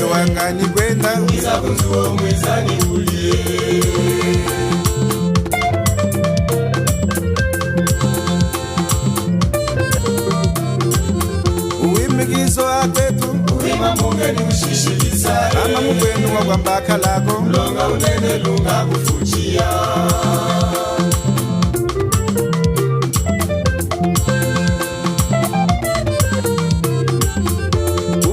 mwizo wangani kwenda Mwiza kunzuo mwizani ulie Uwimigizo akwetu Uwima munge ni ushishikisa Ama mkwenu wa kwambaka lako Mlonga unene lunga kufuchia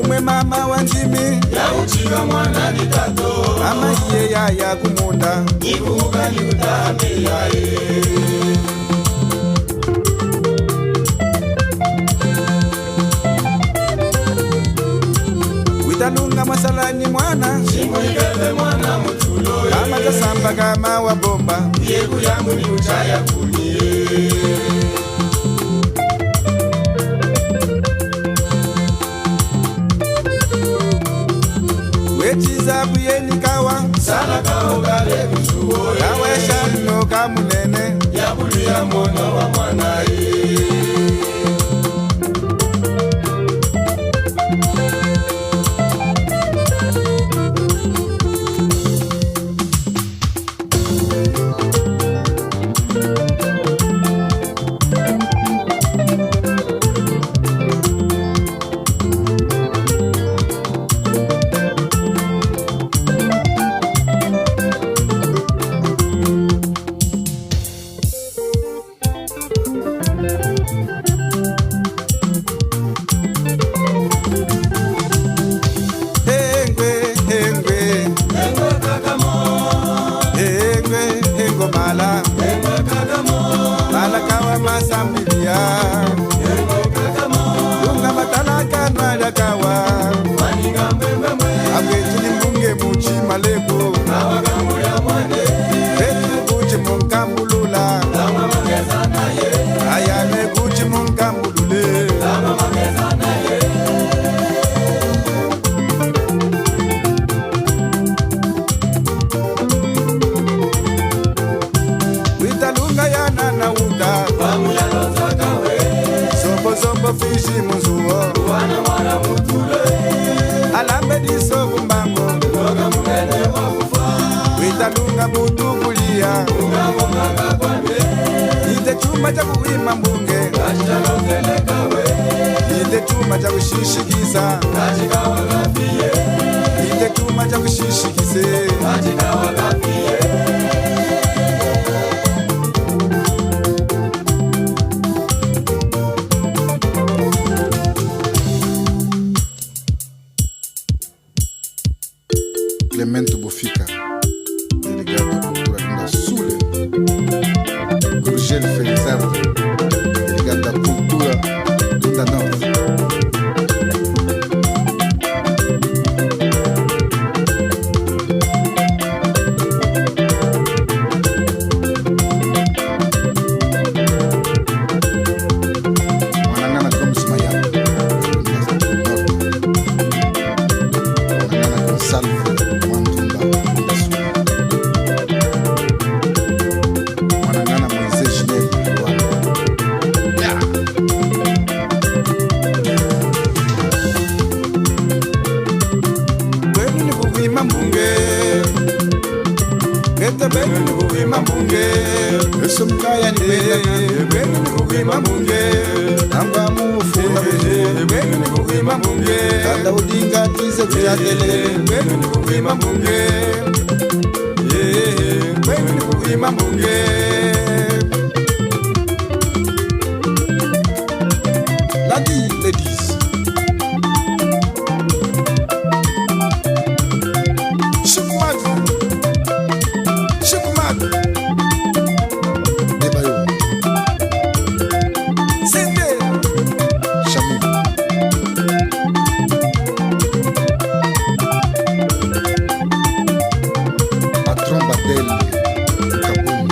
Umwe mama wanjimi Ya uchiga mwana ni tato Ama iye ya kumunda Nikuhuga ni utame ya Witalunga masalani mwana Shimo ikele mwana mutulo Kama tasamba kama wabomba Yeku yangu ni uchaya kunie Wechiza buyeni kawa Sana kaogale kuchuo Kawa shano kamunene Ya bulu ya mono wa mwanae Masambilia Lunga matalaka nwada kawa Abwezi ni mbunge muchi maleko Betu kuchi munkambulula Ayane kuchi munkambulule Witalunga yana na uda Sopo fishi muzuo Wana mwana mutule Alambe diso kumbango Loga mungene wakufa Witalunga mutukulia Unga munganga kwande Ite chuma cha kuwima mbunge Kachita lotele kawe Ite chuma cha kushishikisa Kachika wakafie Ite chuma cha kushishikise Kachika wakafie Clemento Bofika, delegado da cultura da Sule. Gurgel Felizardo, delegado da cultura do Danov. Wanangana Gomes Maiano, Wanangana Gonçalves Wanangana Moisés Ginelli Benu ni kuwima mbunge Kete benu ni kuwima mbunge Yesu mkaya ni benu ni kuwima mbunge Amba mufuna benu ni kuwima mbunge Kanda udinga tize kuyatele Benu ni kuwima mbunge Benu ni kuwima mbunge Ladies Shukmad Debayo Sende Shamim Patron Badel Kaboum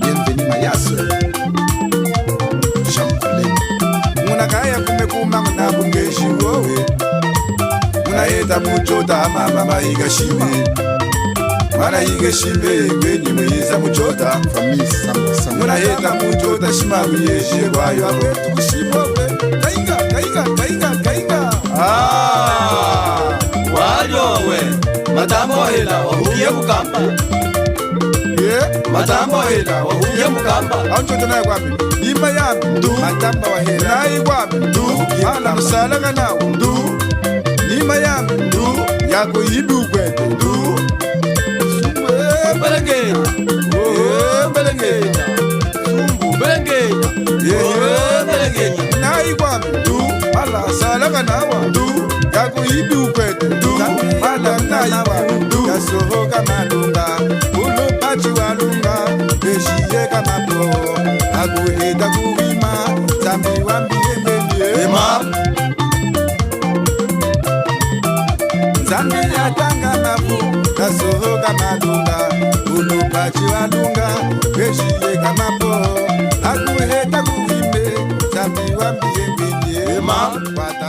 Bienvenue Mayas Jean Colin Munakaya kumekuma mnabungeshi wowe Munaeta muchota mama maigashime Mana igashime ngweni muiza muchota Famille Samba Samba Munaeta muchota shimabu yeshe Wayo abwetu kushimowe Kainga matambo hela wahuye mukamba matambo hela wahuye mukamba Anchoto naye kwapi Ima yami Ndu Matamba wa hela Nayi kwapi Ndu Hala musalaga nawo Ndu Ima yami Ndu Yako yibi ukwete Ndu Belengenya Belengenya Sumbu Belengenya Belengenya Nayi kwapi Ndu Hala salaga nawa Ndu Yako yibi ukwete Ndu Hala nayi kwapi Ndu Yasohoka malunga Ulo pachi walunga Eshiye kama po Aguhita kuhima Zambi wambie mbele Ema Zambi yatanga mafu Yasohoka malunga Ulo pachi walunga Eshiye kama po Aguhita kuhime Zambi wambie mbele Ema Wata